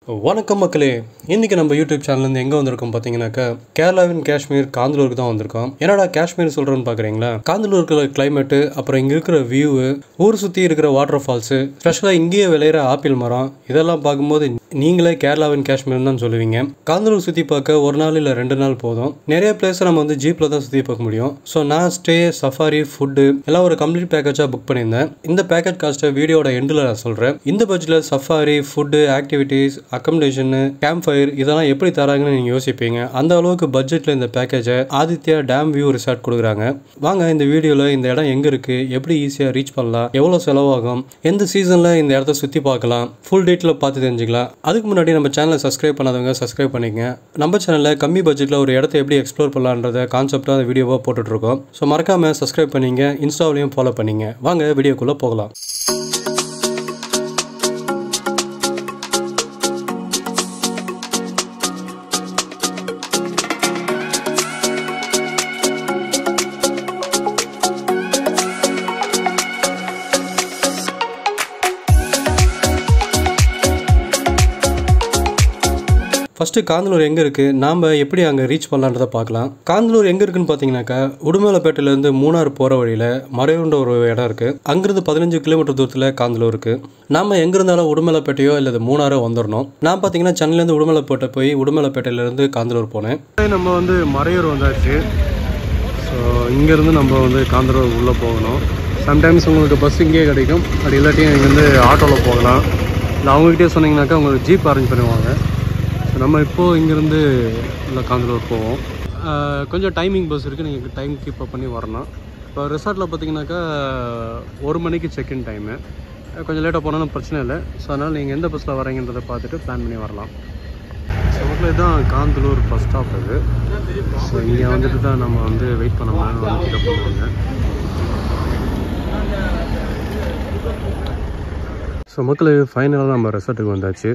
வணக்கம் மக்களே, இன்றைக்கி நம்ம யூடியூப் சேனல்லேருந்து எங்கே வந்திருக்கோம் பார்த்தீங்கன்னாக்கா கேரளாவின் காஷ்மீர் காந்தலூருக்கு தான் வந்திருக்கோம். என்னடா காஷ்மீர் சொல்கிறேன்னு பார்க்குறீங்களா? காந்தலூர் இருக்கிற கிளைமேட்டு, அப்புறம் இங்கே இருக்கிற வியூவு, ஊர் சுற்றி இருக்கிற வாட்டர் ஃபால்ஸு, ஸ்பெஷலாக இங்கேயே விளையிற ஆப்பிள் மரம், இதெல்லாம் பார்க்கும்போது நீங்களே கேரளாவின் காஷ்மீர் தான் சொல்லுவீங்க. காந்தலூர் சுற்றி பார்க்க ஒரு நாள் இல்லை 2 நாள் போதும். நிறைய பிளேஸை நம்ம வந்து ஜீப்பில் தான் சுற்றி பார்க்க முடியும். ஸோ நான் ஸ்டே, சஃபாரி, ஃபுட்டு எல்லாம் ஒரு கம்ப்ளீட் பேக்கேஜாக புக் பண்ணியிருந்தேன். இந்த பேக்கேஜ் காஸ்ட்டை வீடியோட எண்டில் நான் சொல்கிறேன். இந்த பட்ஜெட்டில் safari, food, activities, accommodation, camp fire இதெல்லாம் எப்படி தராங்கன்னு நீங்கள் யோசிப்பீங்க. அந்த அளவுக்கு பட்ஜெட்டில் இந்த பேக்கேஜை ஆதித்யா டேம் வியூ ரிசார்ட் கொடுக்குறாங்க. வாங்க இந்த வீடியோவில் இந்த இடம் எங்கே இருக்குது, எப்படி ஈஸியாக ரீச் பண்ணலாம், எவ்வளோ செலவாகும், எந்த சீசனில் இந்த இடத்த சுற்றி பார்க்கலாம், ஃபுல் டீட்டெயில் பார்த்து தெரிஞ்சுக்கலாம். அதுக்கு முன்னாடி நம்ம சேனலை சப்ஸ்கிரைப் பண்ணாதவங்க சப்ஸ்கிரைப் பண்ணிக்கங்க. நம்ம சேனலில் கம்மி பட்ஜெட்டில் ஒரு இடத்த எப்படி எக்ஸ்ப்ளோர் பண்ணலான்றத கான்செப்டாக அந்த வீடியோவாக போட்டுட்ருக்கோம். ஸோ மறக்காமல் சப்ஸ்கிரைப் பண்ணிங்க, இன்ஸ்டாவிலையும் ஃபாலோ பண்ணிங்க. வாங்க வீடியோக்குள்ளே போகலாம். ஃபஸ்ட்டு காந்தலூர் எங்கே இருக்குது, நாம் எப்படி அங்கே ரீச் பண்ணலான்றதை பார்க்கலாம். காந்தலூர் எங்கே இருக்குன்னு பார்த்தீங்கன்னாக்கா, உடுமலைப்பேட்டையிலேருந்து மூணார் போகிற வழியில் மறைவுன்ற ஒரு இடம் இருக்குது. அங்கேருந்து 15 கிலோமீட்டர் தூரத்தில் காந்தலூர் இருக்குது. நாம் எங்கே இருந்தாலும் உடுமலைப்பேட்டையோ இல்லை மூணாரோ வந்துடணும். நான் பார்த்தீங்கன்னா சென்னையிலேருந்து உடுமலைப்பேட்டை போய் உடுமலைப்பேட்டையிலேருந்து காந்தலூர் போனேன். நம்ம வந்து மறையூர் வந்தாச்சு. ஸோ இங்கேருந்து நம்ம வந்து காந்தலூர் உள்ளே போகணும். சம்டைம்ஸ் உங்களுக்கு பஸ் இங்கேயே கிடைக்கும், அப்படி இல்லாட்டியும் இங்கேருந்து ஆட்டோவில் போகலாம். இல்லை அவங்ககிட்டே சொன்னீங்கன்னாக்கா உங்களுக்கு ஜீப் அரேஞ்ச் பண்ணுவாங்க. நம்ம இப்போது இங்கேருந்து இல்லை காந்தலூர் போவோம். கொஞ்சம் டைமிங் பஸ் இருக்குது, நீங்கள் டைம் கீப் அப் பண்ணி வரணும். இப்போ ரிசார்ட்டில் பார்த்தீங்கன்னாக்கா 1 மணிக்கு செக்இன் டைமு. கொஞ்சம் லேட்டாக போனாலும் பிரச்சனை இல்லை. ஸோ அதனால் நீங்கள் எந்த பஸ்ஸில் வரீங்கன்றதை பார்த்துட்டு பிளான் பண்ணி வரலாம். ஸோ மக்களே தான் காந்தலூர் பஸ் ஸ்டாப் இது. ஸோ இங்கே வந்துட்டு தான் நம்ம வந்து வெயிட் பண்ண முடியும், வந்து பிக்கப் பண்ணுவாங்க. ஸோ மக்களே ஃபைனலாக நம்ம ரெசார்ட்டுக்கு வந்தாச்சு.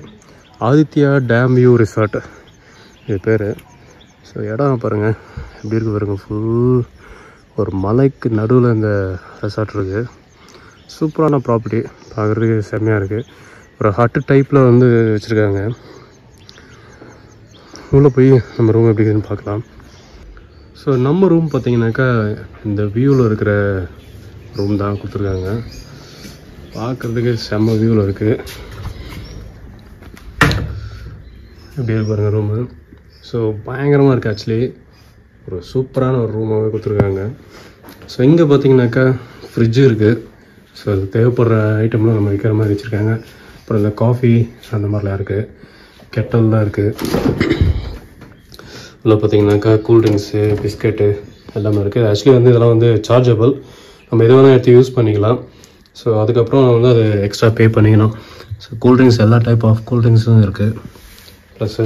ஆதித்யா டேம் வியூ ரிசார்ட் இது பேர். ஸோ இடம் பாருங்கள் எப்படி இருக்குது பாருங்கள். ஃபுல் ஒரு மலைக்கு நடுவில் இந்த ரெசார்ட் இருக்குது. சூப்பரான ப்ராப்பர்ட்டி, பார்க்குறதுக்கு செம்மையாக இருக்குது. ஒரு ஹட்டு டைப்பில் வந்து வச்சுருக்காங்க. உள்ளே போய் நம்ம ரூம் எப்படி இருக்குதுன்னு பார்க்கலாம். ஸோ நம்ம ரூம் பார்த்திங்கனாக்கா இந்த வியூவில் இருக்கிற ரூம் தான் கொடுத்துருக்காங்க. பார்க்குறதுக்கு செம்ம வியூவில் இருக்குது. எப்படி இருக்கு பாருங்கள் ரூமு. ஸோ பயங்கரமாக இருக்குது. ஆக்சுவலி ஒரு சூப்பரான ஒரு ரூமாகவே கொடுத்துருக்காங்க. ஸோ இங்கே பார்த்தீங்கன்னாக்கா ஃப்ரிட்ஜு இருக்குது. ஸோ அது தேவைப்படுற ஐட்டம்லாம் நம்ம வைக்கிற மாதிரி வச்சுருக்காங்க. அப்புறம் இந்த காஃபி அந்த மாதிரிலாம் இருக்குது. கெட்டல்லாம் இருக்குது. இதில் பார்த்தீங்கன்னாக்கா கூல்ட்ரிங்க்ஸு, பிஸ்கெட்டு எல்லாமே இருக்குது. ஆக்சுவலி வந்து இதெல்லாம் வந்து சார்ஜபிள், நம்ம எது வேணால் எடுத்து யூஸ் பண்ணிக்கலாம். ஸோ அதுக்கப்புறம் வந்து அது எக்ஸ்ட்ரா பே பண்ணிக்கணும். ஸோ கூல்ட்ரிங்க்ஸ் எல்லா டைப் ஆஃப் கூல்ட்ரிங்க்ஸும் இருக்குது. ப்ளஸ்ஸு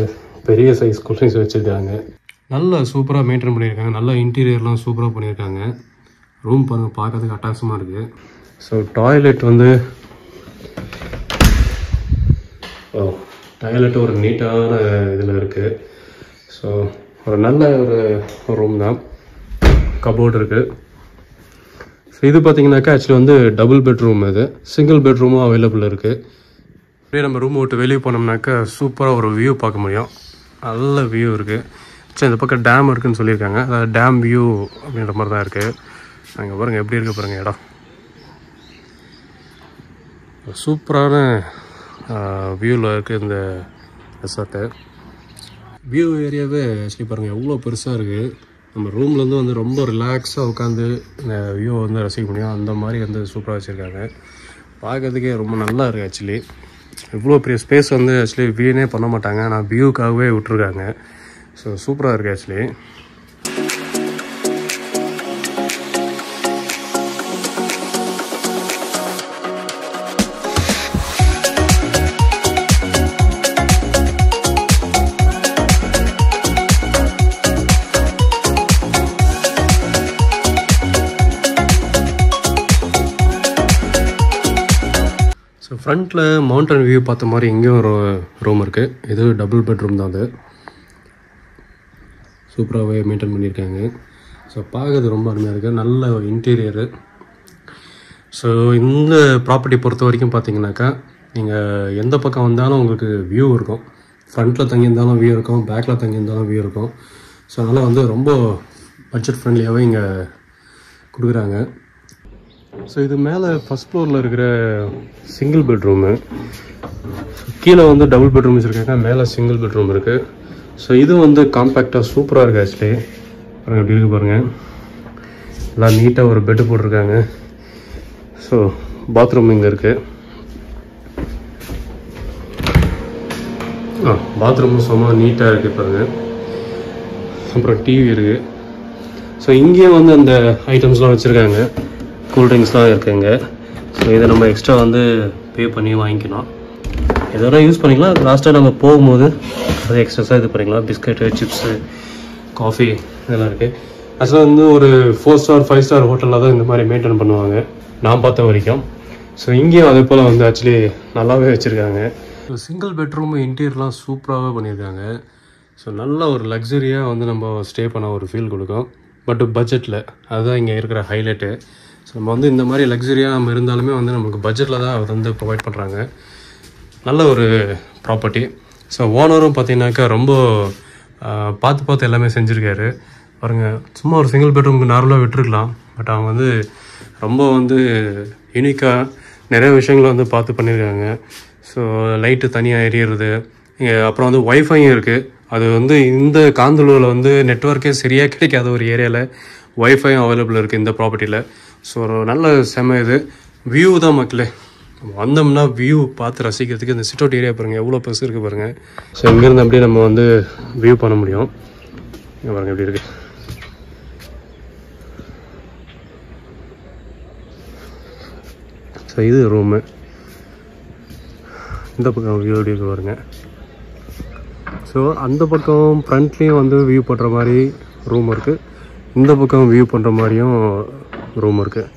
பெரிய சைஸ் கூல்ட்ரிங்க்ஸ் வச்சுருக்காங்க. நல்லா சூப்பராக மெயின்டைன் பண்ணியிருக்காங்க. நல்லா இன்டீரியர்லாம் சூப்பராக பண்ணியிருக்காங்க. ரூம் பாருங்கள், பார்க்கறதுக்கு அட்டாசமாக இருக்குது. ஸோ டாய்லெட் வந்து டாய்லெட் ஒரு நீட்டான இதில் இருக்குது. ஸோ ஒரு நல்ல ஒரு ரூம் தான். கபோர்டு இருக்குது. ஸோ இது பார்த்தீங்கன்னாக்கா ஆக்சுவலி வந்து டபுள் பெட்ரூம், இது சிங்கிள் பெட்ரூமும் அவைலபிள் இருக்குது. அப்படியே நம்ம ரூம் விட்டு வெளியே போனோம்னாக்கா சூப்பராக ஒரு வியூ பார்க்க முடியும். நல்ல வியூ இருக்குது. சரி, இந்த பக்கம் டேம் இருக்குதுன்னு சொல்லியிருக்காங்க. அதாவது டேம் வியூ அப்படின்ற மாதிரி தான் இருக்குது. அங்கே பாருங்கள் எப்படி இருக்குது பாருங்கள் இடம். சூப்பரான வியூவில் இருக்குது இந்த ரெசார்ட்டு. வியூ ஏரியாவே ஆக்சுவலி பாருங்கள் எவ்வளோ பெருசாக இருக்குது. நம்ம ரூம்லேருந்து வந்து ரொம்ப ரிலாக்ஸாக உட்காந்து இந்த வியூவை வந்து ரசிக்க முடியும். அந்த மாதிரி வந்து சூப்பராக வச்சுருக்காங்க. பார்க்குறதுக்கே ரொம்ப நல்லா இருக்குது. ஆக்சுவலி இவ்வளோ பெரிய ஸ்பேஸ் வந்து ஆக்சுவலி வீணே பண்ண மாட்டாங்க, ஆனால் வியூக்காகவே விட்டுருக்காங்க. ஸோ சூப்பராக இருக்குது ஆக்சுவலி. ஸோ ஃப்ரண்ட்டில் மவுண்டன் வியூ பார்த்த மாதிரி இங்கேயும் ஒரு ரூம் இருக்குது. இது டபுள் பெட்ரூம் தான். அது சூப்பராகவே மெயின்டைன் பண்ணியிருக்காங்க. ஸோ பார்க்கறது ரொம்ப அருமையாக இருக்குது. நல்ல ஒரு இன்டீரியரு. ஸோ இந்த ப்ராப்பர்ட்டி பொறுத்த வரைக்கும் பார்த்தீங்கன்னாக்கா நீங்கள் எந்த பக்கம் வந்தாலும் உங்களுக்கு வியூ இருக்கும். ஃப்ரண்ட்டில் தங்கியிருந்தாலும் வியூ இருக்கும், பேக்கில் தங்கியிருந்தாலும் வியூ இருக்கும். ஸோ அதனால் வந்து ரொம்ப பட்ஜெட் ஃப்ரெண்ட்லியாகவே இங்கே கொடுக்குறாங்க. ஸோ இது மேலே ஃபஸ்ட் ஃப்ளோரில் இருக்கிற சிங்கிள் பெட்ரூமு. கீழே வந்து டபுள் பெட்ரூம் வச்சுருக்காங்க, மேலே சிங்கிள் பெட்ரூம் இருக்குது. ஸோ இது வந்து காம்பேக்டாக சூப்பராக இருக்குது. ஆக்சுவலி பாருங்கள் எப்படி இருக்குது பாருங்கள். எல்லாம் நீட்டாக ஒரு பெட்டு போட்டிருக்காங்க. ஸோ பாத்ரூம் இங்கே இருக்குது. பாத்ரூமும் சும்மா நீட்டாக இருக்குது பாருங்கள். அப்புறம் டிவி இருக்குது. ஸோ இங்கேயும் வந்து அந்த ஐட்டம்ஸ்லாம் வச்சுருக்காங்க, கூல்ட்ரிங்க்ஸ்லாம் இருக்குங்க. ஸோ இதை நம்ம எக்ஸ்ட்ரா வந்து பே பண்ணி வாங்கிக்கலாம். எதெல்லாம் யூஸ் பண்ணிக்கலாம். லாஸ்ட்டாக நம்ம போகும்போது அது எக்ஸ்ட்ராஸாக இது பண்ணிக்கலாம். பிஸ்கெட்டு, சிப்ஸு, காஃபி இதெல்லாம் இருக்குது. ஆக்சுவலாக வந்து ஒரு 4 ஸ்டார் 5 ஸ்டார் ஹோட்டலில் தான் இந்த மாதிரி மெயின்டைன் பண்ணுவாங்க நான் பார்த்த வரைக்கும். ஸோ இங்கேயும் அதே போல் வந்து ஆக்சுவலி நல்லாவே வச்சுருக்காங்க. ஸோ சிங்கிள் பெட்ரூம் இன்டீரியர்லாம் சூப்பராகவே பண்ணியிருக்காங்க. ஸோ நல்ல ஒரு லக்ஸரியாக வந்து நம்ம ஸ்டே பண்ண ஒரு ஃபீல் கொடுக்கும். பட் பட்ஜெட்டில் அதுதான் இங்கே இருக்கிற ஹைலைட்டு. ஸோ நம்ம வந்து இந்த மாதிரி லக்ஸரியாக நம்ம இருந்தாலுமே வந்து நமக்கு பட்ஜெட்டில் தான் அவர் வந்து ப்ரொவைட் பண்ணுறாங்க. நல்ல ஒரு ப்ராப்பர்ட்டி. ஸோ ஓனரும் பார்த்தீங்கன்னாக்கா ரொம்ப பார்த்து எல்லாமே செஞ்சுருக்காரு பாருங்கள். சும்மா ஒரு சிங்கிள் பெட்ரூமுக்கு நார்மலாக விட்டுருக்கலாம். பட் அவங்க வந்து ரொம்ப வந்து யூனிக்காக நிறைய விஷயங்களை வந்து பார்த்து பண்ணியிருக்காங்க. ஸோ லைட்டு தனியாக எரியறது, அப்புறம் வந்து ஒய்ஃபையும் இருக்குது. அது வந்து இந்த காந்தலூரில் வந்து நெட்வொர்க்கே சரியாக கிடைக்காத ஒரு ஏரியாவில் ஒய்ஃபையும் அவைலபிள் இருக்குது இந்த ப்ராப்பர்ட்டியில். ஸோ ஒரு நல்ல செம இது. வியூ தான் மக்களே, வந்தோம்னா வியூ பார்த்து ரசிக்கிறதுக்கு இந்த சிட் அவுட் ஏரியா பாருங்கள் எவ்வளோ பெருசு இருக்குது பாருங்கள். ஸோ இங்கேருந்து அப்படியே நம்ம வந்து வியூ பண்ண முடியும். இங்கே பாருங்கள் எப்படி இருக்குது. ஸோ இது ரூமு. இந்த பக்கம் வியூ எப்படி இருக்கு பாருங்க. ஸோ அந்த பக்கம் ஃப்ரண்ட்லேயும் வந்து வியூ பண்ணுற மாதிரி ரூம் இருக்குது, இந்த பக்கம் வியூ பண்ணுற மாதிரியும் ரூம் இருக்குது.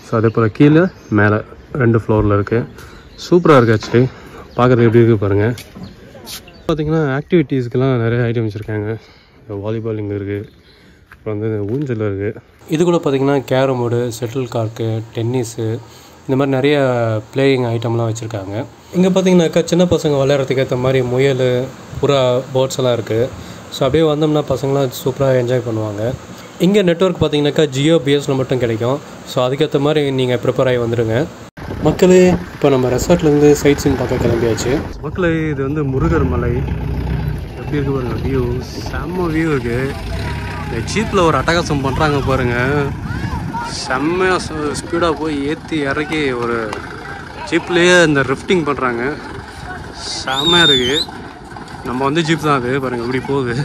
ஸோ அதே போல் கீழே மேலே 2 ஃப்ளோரில் இருக்குது. சூப்பராக இருக்குது. ஆக்சுவலி பார்க்குறதுக்கு எப்படி இருக்குது பாருங்கள். பார்த்திங்கன்னா ஆக்டிவிட்டீஸ்க்கெலாம் நிறைய ஐட்டம் வச்சுருக்காங்க. வாலிபால் இங்கே இருக்குது, அப்புறம் வந்து ஊஞ்சல் இருக்குது. இது கூட பார்த்திங்கன்னா கேரம் போர்டு, ஷட்டில் கார்க்கு, டென்னிஸு, இந்த மாதிரி நிறைய பிளேயிங் ஐட்டம்லாம் வச்சுருக்காங்க. இங்கே பார்த்தீங்கன்னாக்கா சின்ன பசங்க விளையாடுறதுக்கு ஏற்ற மாதிரி முயல், புறா, பேர்ட்ஸ் எல்லாம் இருக்குது. ஸோ அப்படியே வந்தோம்னா பசங்களாம் சூப்பராக என்ஜாய் பண்ணுவாங்க. இங்கே நெட்வொர்க் பார்த்தீங்கன்னாக்கா ஜியோ பிஎஸ்சில் மட்டும் கிடைக்கும். ஸோ அதுக்கேற்ற மாதிரி நீங்கள் ப்ரிப்பேர் ஆகி வந்துடுங்க மக்களே. இப்போ நம்ம ரெசார்ட்லேருந்து சைட் சீன் பார்க்க கிளம்பியாச்சு மக்களே. இது வந்து முருகர் மலை. எப்படி இருக்குது பாருங்கள் வியூ, செம்ம வியூ இருக்குது. இந்த ஜீப்பில் ஒரு அட்டகாசம் பண்ணுறாங்க பாருங்கள். செம்மையாக ஸ்பீடாக போய் ஏற்றி இறக்கி ஒரு ஜீப்லேயே இந்த ரிஃப்டிங் பண்ணுறாங்க. செம்மையாக இருக்குது. நம்ம வந்து ஜீப் தான் அது பாருங்கள் எப்படி போகுது.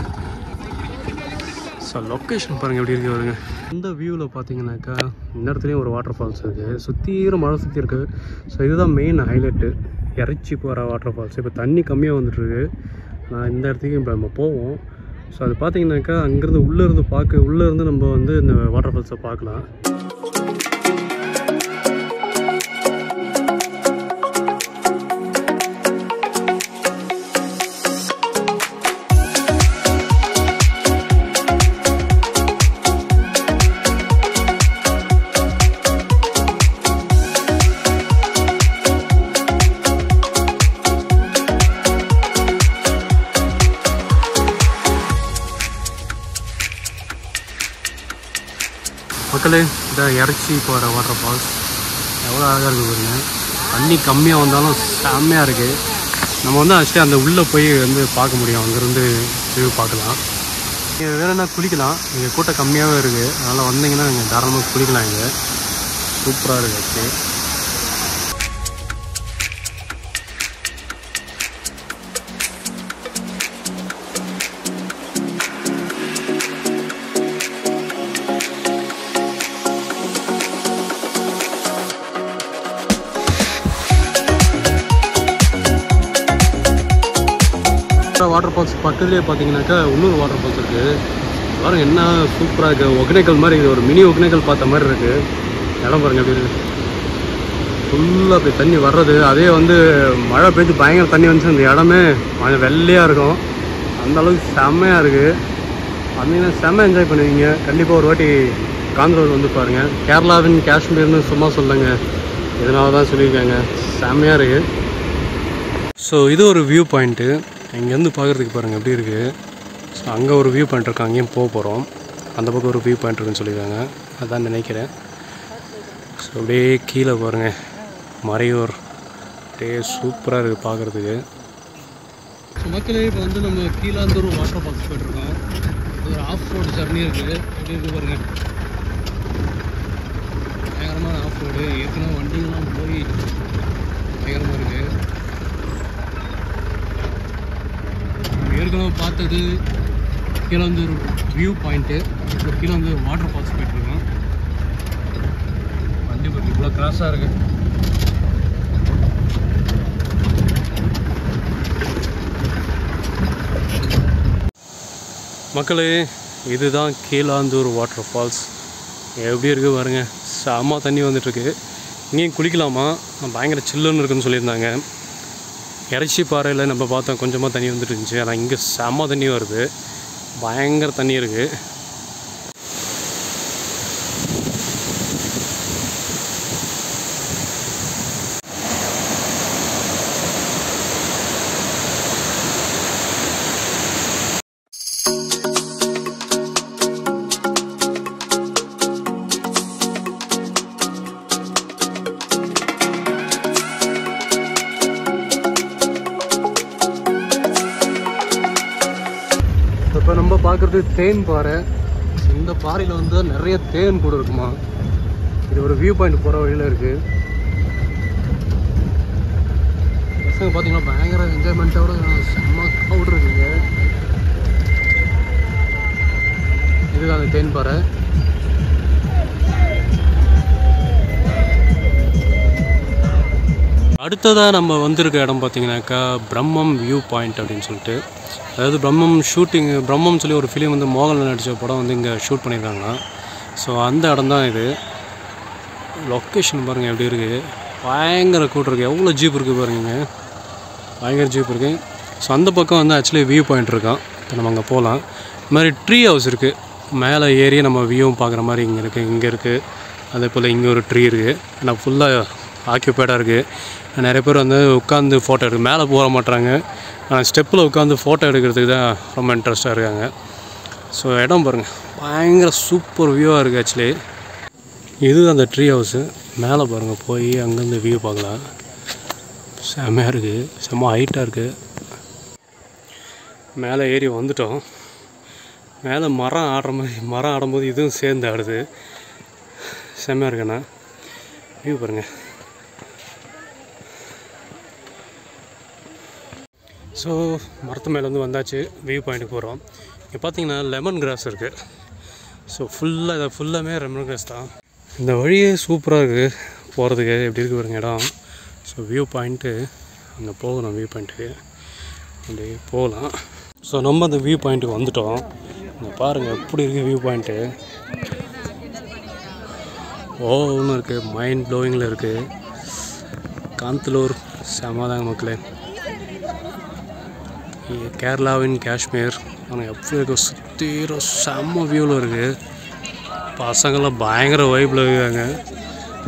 ஸோ லொக்கேஷன் பாருங்கள் எப்படி இருக்குது பாருங்க. இந்த வியூவில் பார்த்தீங்கன்னாக்கா இந்த இடத்துலையும் ஒரு வாட்டர் ஃபால்ஸ் இருக்குது. சுற்றியும் மழை சுற்றி இருக்குது. ஸோ இதுதான் மெயின் ஹைலைட்டு, இறச்சி போகிற வாட்டர் ஃபால்ஸ். இப்போ தண்ணி கம்மியாக வந்துட்டுருக்கு. நான் இந்த இடத்துக்கு இப்போ நம்ம போவோம். ஸோ அது பார்த்தீங்கன்னாக்கா அங்கேருந்து உள்ளேருந்து நம்ம வந்து இந்த வாட்டர் ஃபால்ஸை பார்க்கலாம். மக்களே இதான் இறச்சி போகிற வாட்டர் ஃபால்ஸ் எவ்வளோ அழகாக இருக்குது பாருங்க. தண்ணி கம்மியாக வந்தாலும் செம்மையாக இருக்குது. நம்ம வந்து ஆக்சுவலி அந்த உள்ளே போய் வந்து பார்க்க முடியும், அங்கேருந்து வியூ பார்க்கலாம். நீங்கள் வேணும்னா குளிக்கலாம், இங்கே கூட்டம் கம்மியாகவே இருக்குது. அதனால் வந்தீங்கன்னா நீங்கள் தாராளமாக குளிக்கலாம். இங்கே சூப்பராக இருக்குது ஆக்சுவலி. வாட்டர் ஃபால்ஸ் பக்கத்துலேயே பார்த்தீங்கன்னாக்கா இன்னொரு வாட்டர் ஃபால்ஸ் இருக்குது. பாருங்கள் என்ன சூப்பராக இருக்குது. ஒகேனக்கல் மாதிரி, இது ஒரு மினி ஒகேனக்கல் பார்த்த மாதிரி இருக்குது. இடம் பாருங்கள் எப்படி இருக்குது. ஃபுல்லாக அப்படி தண்ணி வர்றது. அதே வந்து மழை பெய்ஞ்சு பயங்கர தண்ணி வந்துச்சு, அந்த இடமே கொஞ்சம் வெள்ளையாக இருக்கும். அந்தளவுக்கு செம்மையாக இருக்குது. வந்தீங்கன்னா செம்ம என்ஜாய் பண்ணுவீங்க. கண்டிப்பாக ஒரு வாட்டி காந்தலூர் வந்து பாருங்கள். கேரளாவின் காஷ்மீர்னு சும்மா சொல்லுங்க, இதனால தான் சொல்லியிருக்காங்க. செம்மையாக இருக்குது. ஸோ இது ஒரு வியூ பாயிண்ட்டு. இங்கேருந்து பார்க்குறதுக்கு பாருங்கள் எப்படி இருக்குது. ஸோ அங்கே ஒரு வியூ பாயிண்ட் இருக்குது, அங்கேயும் போக போகிறோம். அந்த பக்கம் ஒரு வியூ பாயிண்ட் இருக்குன்னு சொல்லியிருக்காங்க, அதான் நினைக்கிறேன். ஸோ அப்படியே கீழே பாருங்கள் மறையூர், அப்படியே சூப்பராக இருக்குது பார்க்குறதுக்கு. ஸோ மக்களே இப்போ வந்து நம்ம கீழாந்தூர் வாட்டர் ஃபால்ஸ் போய்ட்டுருக்கோம். ஒரு ஆஃப் ரோடு ஜர்னி இருக்குது, எப்படி இருக்குது பாருங்கள். பயங்கரமான ஆஃப் ரோடு, ஏற்கனவே வண்டிங்கெலாம் போய் பயங்கரமாக இருக்குது. ஏற்கனவே பார்த்தது கீழே வந்து ஒரு வியூ பாயிண்ட்டு, இப்போ கீழே வந்து வாட்டர் ஃபால்ஸ் போய்ட்டுருக்கோம். வண்டி பற்றி இவ்வளோ கிராஸாக இருக்குது. மக்களே இதுதான் கீழாந்தூர் வாட்டர் ஃபால்ஸ். எப்படி இருக்குது பாருங்கள், செம்ம தண்ணி வந்துட்டுருக்கு. இங்கேயும் குளிக்கலாமா, பயங்கர சில்லுன்னு இருக்குன்னு சொல்லியிருந்தாங்க. இறைச்சி பாறையில் நம்ம பார்த்தோம் கொஞ்சமாக தண்ணி வந்துட்டு இருந்துச்சு, ஆனால் இங்கே செம்ம தண்ணி வருது, பயங்கர தண்ணி இருக்குது. இப்போ நம்ம பார்க்குறது தேன் பாறை. இந்த பாறையில் வந்து நிறைய தேன் கூட இருக்குமா. இது ஒரு வியூ பாயிண்ட் போகிற வழியில் இருக்குது. பசங்க பார்த்தீங்கன்னா பயங்கர என்ஜாய்மெண்ட்டோட செம்ம க்ரௌட் இருக்குங்க. இதுதான் அந்த தேன் பாறை. அடுத்ததாக நம்ம வந்திருக்க இடம் பார்த்தீங்கன்னாக்கா பிரம்மம் வியூ பாயிண்ட் அப்படின்னு சொல்லிட்டு, அதாவது பிரம்மம் சொல்லி ஒரு ஃபிலிம் வந்து மோகன்லால் நடித்த படம் வந்து இங்கே ஷூட் பண்ணியிருக்காங்களா. ஸோ அந்த இடம் தான் இது. லொக்கேஷன் பாருங்கள் எப்படி இருக்குது, பயங்கர கூட்டம் இருக்குது. எவ்வளோ ஜீப் இருக்குது பாருங்க, பயங்கர ஜீப் இருக்குது. ஸோ அந்த பக்கம் வந்து ஆக்சுவலி வியூ பாயிண்ட் இருக்கான். இப்போ நம்ம அங்கே போகலாம். இது மாதிரி ட்ரீ ஹவுஸ் இருக்குது, மேலே ஏறி நம்ம வியூவும் பார்க்குற மாதிரி இங்கே இருக்குது. அதே போல் இங்கே ஒரு ட்ரீ இருக்குது, ஆனால் ஃபுல்லாக ஆக்கியூபைடாக இருக்குது. நிறைய பேர் வந்து உட்காந்து ஃபோட்டோ எடுக்க மேலே போக மாட்டாங்க, ஆனால் ஸ்டெப்பில் உட்காந்து ஃபோட்டோ எடுக்கிறதுக்கு தான் ரொம்ப இன்ட்ரெஸ்ட்டாக இருக்காங்க. ஸோ இடம் பாருங்கள், பயங்கர சூப்பர் வியூவாக இருக்குது. ஆக்சுவலி இது அந்த ட்ரீ ஹவுஸு. மேலே பாருங்கள், போய் அங்கேருந்து வியூ பார்க்கலாம். செம்மையாக இருக்குது, செம்ம ஹைட்டாக இருக்குது. மேலே ஏறி வந்துட்டோம். மேலே மரம் ஆடும்போது இதுவும் சேர்ந்து ஆடுது. செம்மையாக இருக்குண்ணா, வியூ பாருங்கள். ஸோ மரத்து மேலே வந்து வந்தாச்சு, வியூ பாயிண்ட்டுக்கு போகிறோம். இங்கே பார்த்தீங்கன்னா லெமன் கிராஸ் இருக்குது. ஸோ ஃபுல்லாமே லெமன் கிராஸ் தான். இந்த வழியே சூப்பராக இருக்குது போகிறதுக்கு. எப்படி இருக்குது பாருங்க இடம். ஸோ வியூ பாயிண்ட்டு அங்கே போகணும், வியூ பாயிண்ட்டுக்கு அப்படி போகலாம். ஸோ நம்ம அந்த வியூ பாயிண்ட்டுக்கு வந்துட்டோம். இங்கே பாருங்கள் எப்படி இருக்குது வியூ பாயிண்ட்டு. ஒன்று இருக்குது, மைண்ட் ப்ளோயிங்கில் இருக்குது. காந்தலூர் செம்மதாங்க மக்களே. கேரளாவின் காஷ்மீர் ஆனால் எப்படி இருக்க சுற்றிற செம்ம வியூவில் இருக்குது. பசங்கள்லாம் பயங்கர வைப்பில் இருக்காங்க.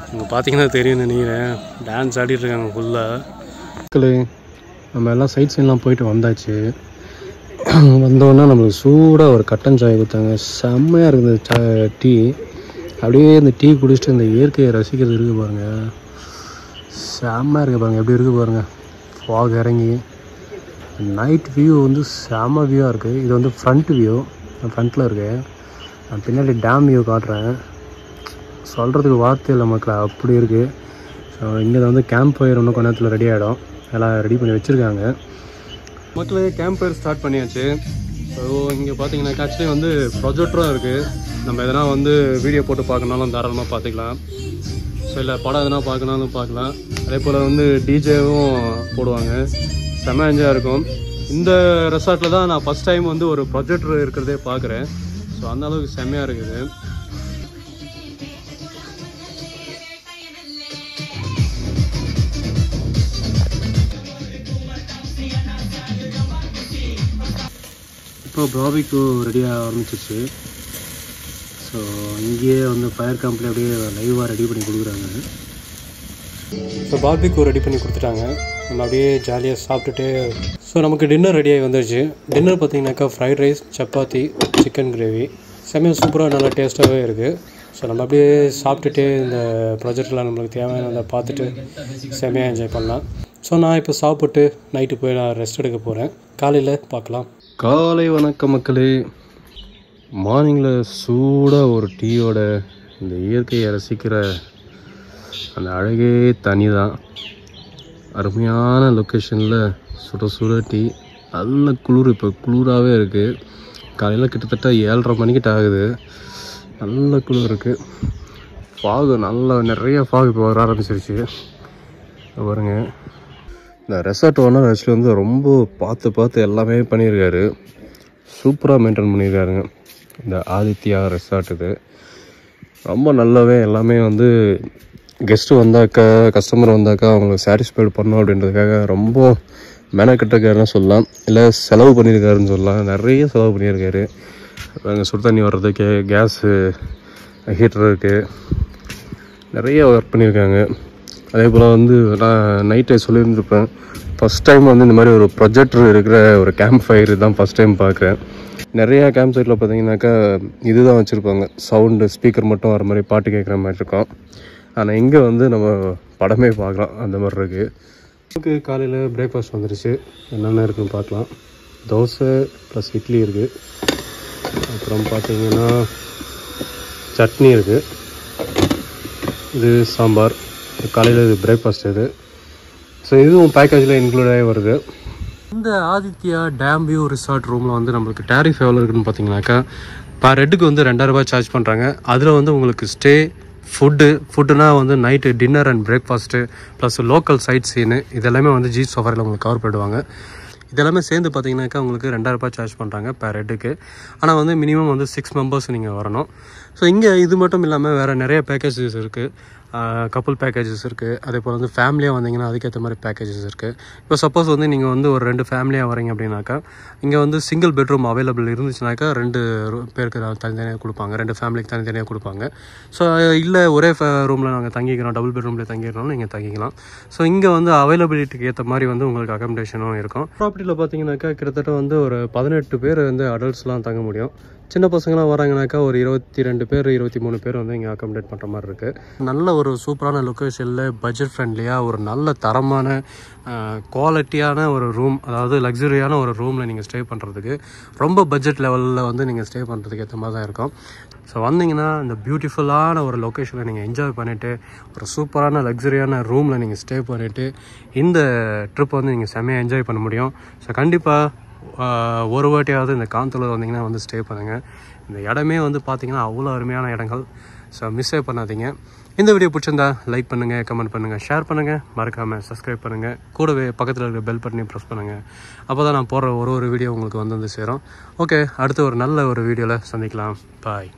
இங்கே பார்த்தீங்கன்னா தெரியும் நினைக்கிறேன், டான்ஸ் ஆடிட்டுருக்காங்க ஃபுல்லாக. மக்களே நம்ம எல்லாம் சைட் சைட்லாம் போயிட்டு வந்தாச்சு. வந்தோன்னா நம்மளுக்கு சூடாக ஒரு கட்டன் சாய் கொடுத்தாங்க. செம்மையாக இருக்குது டீ. அப்படியே இந்த டீ குடிச்சிட்டு இந்த இயற்கையை ரசிக்கிறது இருக்குது பாருங்கள், செம்மையாக இருக்குது பாருங்கள். எப்படி இருக்குது பாருங்கள், ஃபாக் இறங்கி நைட் வியூ வந்து செம்ம வியூவாக இருக்குது. இது வந்து ஃப்ரண்ட் வியூ, ஃப்ரண்ட்டில் இருக்குது. நான் பின்னாடி டேம் வியூ காட்டுறேன், சொல்கிறதுக்கு வார்த்தை இல்லை மக்கள், அப்படி இருக்குது. ஸோ இங்கே வந்து கேம்ப் ஃபயர் இன்னும் கொஞ்ச நேரத்தில் ரெடி ஆகிடும், எல்லாம் ரெடி பண்ணி வச்சுருக்காங்க. மக்களே கேம்ப் ஃபயர் ஸ்டார்ட் பண்ணியாச்சு. ஸோ இங்கே பார்த்தீங்கன்னா ஆக்சுவலி வந்து ப்ரொஜெக்டரும் இருக்குது. நம்ம எதனா வந்து வீடியோ போட்டு பார்க்கணுனாலும் தாராளமாக பார்த்துக்கலாம். ஸோ இல்லை படம் எதனா பார்க்கணுனாலும் பார்க்கலாம். அதே போல் வந்து டிஜேவும் போடுவாங்க, செம்ம என்ஜாயாக இருக்கும். இந்த ரெசார்ட்டில் தான் நான் ஃபஸ்ட் டைம் வந்து ஒரு ப்ரொஜெக்டர் இருக்கிறதே பார்க்குறேன். ஸோ அந்த அளவுக்கு செம்மையாக இருக்குது. இப்போ பாபிக்கு ரெடியாக ஆரம்பிச்சிச்சு. ஸோ இங்கேயே வந்து ஃபயர் கேம்ப்ல அப்படியே லைவாக ரெடி பண்ணி கொடுக்குறாங்க. ஸோ பாபிக்கு ரெடி பண்ணி கொடுத்துட்டாங்க. நம்ம அப்படியே ஜாலியாக சாப்பிட்டுட்டு ஸோ நமக்கு டின்னர் ரெடியாகி வந்துடுச்சு. டின்னர் பார்த்திங்கனாக்கா fried rice, chapati, chicken gravy செம்மையாக சூப்பராக நல்லா டேஸ்ட்டாகவே இருக்குது. ஸோ நம்ம அப்படியே சாப்பிட்டுட்டு இந்த ப்ராஜெக்டில் நம்மளுக்கு தேவையானதை பார்த்துட்டு செம்மையாக என்ஜாய் பண்ணலாம். ஸோ நான் இப்போ சாப்பிட்டு நைட்டு போய் நான் ரெஸ்ட் எடுக்க போகிறேன். காலையில் பார்க்கலாம். காலை வணக்கம் மக்களே. மார்னிங்கில் சூடாக ஒரு டீயோட இந்த இயற்கையை ரசிக்கிற அந்த அழகே தனி தான். அருமையான லொக்கேஷனில் சுட சுட டீ, நல்ல குளிர். இப்போ குளிராகவே இருக்குது. காலையில் கிட்டத்தட்ட 7:30 மணிக்கிட்ட ஆகுது. நல்ல குளிர் இருக்குது. ஃபாகு நல்லா நிறைய ஃபாகு இப்போ வர ஆரம்பிச்சிருச்சு பாருங்க. இந்த ரெசார்ட் ஓனர் ஆக்சுவலி வந்து ரொம்ப பார்த்து எல்லாமே பண்ணியிருக்காரு. சூப்பராக மெயின்டைன் பண்ணியிருக்காருங்க இந்த ஆதித்யா ரெசார்ட். இது ரொம்ப நல்லாவே எல்லாமே வந்து கெஸ்ட்டு வந்தாக்கா, கஸ்டமர் வந்தாக்கா அவங்களுக்கு சாட்டிஸ்ஃபைடு பண்ணணும் அப்படின்றதுக்காக ரொம்ப மெனக்கெட்டிருக்காருன்னு சொல்லலாம், இல்லை செலவு பண்ணியிருக்காருன்னு சொல்லலாம். நிறைய செலவு பண்ணியிருக்காரு. அங்கே சுடு தண்ணி வர்றதுக்கு, கேஸு ஹீட்டர் இருக்குது, நிறைய ஒர்க் பண்ணியிருக்காங்க. அதே போல் வந்து நான் நைட்டே சொல்லியிருந்துருப்பேன், ஃபஸ்ட் டைம் வந்து இந்த மாதிரி ஒரு ப்ரொஜெக்டர் இருக்கிற ஒரு கேம்ப் ஃபயர் தான் ஃபஸ்ட் டைம் பார்க்குறேன். நிறையா கேம்ப் சைட்டில் பார்த்தீங்கன்னாக்கா இதுதான் வச்சுருப்பாங்க, சவுண்டு ஸ்பீக்கர் மட்டும் வர மாதிரி பாட்டு கேட்குற மாதிரி இருக்கும். ஆனால் இங்கே வந்து நம்ம படமே பார்க்கலாம், அந்த மாதிரி இருக்குது. நமக்கு காலையில் பிரேக்ஃபாஸ்ட் வந்துருச்சு. என்னென்ன இருக்குதுன்னு பார்க்கலாம். தோசை ப்ளஸ் இட்லி இருக்குது. அப்புறம் பார்த்திங்கன்னா சட்னி இருக்குது. இது சாம்பார். காலையில் இது பிரேக்ஃபாஸ்ட் இது. ஸோ இதுவும் பேக்கேஜில் இன்க்ளூடாகவே வருது. இந்த ஆதித்யா டேம் வியூ ரிசார்ட் ரூமில் வந்து நம்மளுக்கு டேரிஃப் எவ்வளோ இருக்குதுன்னு பார்த்தீங்கன்னாக்கா, பர் ஹெட்டுக்கு வந்து 2000 ரூபாய் சார்ஜ் பண்ணுறாங்க. அதில் வந்து உங்களுக்கு ஸ்டே, ஃபுட்டுனா வந்து night dinner and breakfast plus local sightseeing இதெல்லாமே வந்து ஜி சஃபாரியில் உங்களுக்கு கவர் பண்ணிடுவாங்க. இதெல்லாமே சேர்ந்து பார்த்தீங்கன்னாக்கா உங்களுக்கு 2000 ரூபாய் சார்ஜ் பண்ணுறாங்க பேர் ஹெட்டுக்கு. ஆனால் வந்து மினிமம் வந்து 6 மெம்பர்ஸ் நீங்கள் வரணும். ஸோ இங்கே இது மட்டும் இல்லாமல் வேறு நிறைய பேக்கேஜஸ் இருக்குது. கப்புள் பேக்கேஜஸ் இருக்குது. அதே போல் வந்து ஃபேமிலியாக வந்தீங்கன்னா அதுக்கேற்ற மாதிரி பேக்கேஜஸ் இருக்குது. இப்போ சப்போஸ் வந்து நீங்கள் வந்து ஒரு 2 ஃபேமிலியாக வரீங்க அப்படின்னாக்கா, இங்கே வந்து சிங்கிள் பெட்ரூம் அவைலபிள் இருந்துச்சுனாக்கா 2 பேருக்கு தனித்தனியாக கொடுப்பாங்க, 2 ஃபேமிலிக்கு தனித்தனியாக கொடுப்பாங்க. ஸோ இல்லை ஒரே ரூமில் நாங்கள் தங்கிக்கிறோம், டபுள் பெட்ரூமில் தங்கிக்கிறோம்னு நீங்கள் தங்கிக்கலாம். ஸோ இங்கே வந்து அவைலபிலிட்டிக்கு ஏற்ற மாதிரி வந்து உங்களுக்கு அகாமடேஷனும் இருக்கும். ப்ராப்பர்ட்டியில் பார்த்தீங்கன்னாக்கா கிட்டத்தட்ட வந்து ஒரு 18 பேர் வந்து அடல்ட்ஸ்லாம் தங்க முடியும். சின்ன பசங்களாம் வராங்கனாக்கா ஒரு 22 பேர் 23 பேர் வந்து இங்கே அகாமடேட் பண்ணுற மாதிரி இருக்குது. நல்ல ஒரு சூப்பரான லொக்கேஷனில் பட்ஜெட் ஃப்ரெண்ட்லியாக ஒரு நல்ல தரமான குவாலிட்டியான ஒரு ரூம், அதாவது லக்ஸரியான ஒரு ரூமில் நீங்கள் ஸ்டே பண்ணுறதுக்கு ரொம்ப பட்ஜெட் லெவலில் வந்து நீங்கள் ஸ்டே பண்ணுறதுக்கு ஏற்ற மாதிரி தான் இருக்கும். ஸோ வந்தீங்கன்னா இந்த பியூட்டிஃபுல்லான ஒரு லொக்கேஷனை நீங்கள் என்ஜாய் பண்ணிவிட்டு ஒரு சூப்பரான லக்ஸரியான ரூமில் நீங்கள் ஸ்டே பண்ணிவிட்டு இந்த ட்ரிப் வந்து நீங்கள் செம்மையாக என்ஜாய் பண்ண முடியும். ஸோ கண்டிப்பாக ஒரு வாட்டியாவது இந்த காந்தலூர் வந்தீங்கன்னா வந்து ஸ்டே பண்ணுங்கள். இந்த இடமே வந்து பார்த்திங்கன்னா அவ்வளோ அருமையான இடங்கள். ஸோ மிஸ்ஸே பண்ணாதீங்க. இந்த வீடியோ பிடிச்சிருந்தா லைக் பண்ணுங்கள், கமெண்ட் பண்ணுங்கள், ஷேர் பண்ணுங்கள், மறக்காமல் சப்ஸ்கிரைப் பண்ணுங்கள். கூடவே பக்கத்தில் இருக்கிற பெல் பட்டனையும் ப்ரெஸ் பண்ணுங்கள். அப்போ தான் நான் போடுற ஒரு வீடியோ உங்களுக்கு வந்து சேரும். ஓகே, அடுத்து ஒரு நல்ல ஒரு வீடியோவில் சந்திக்கலாம். பாய்.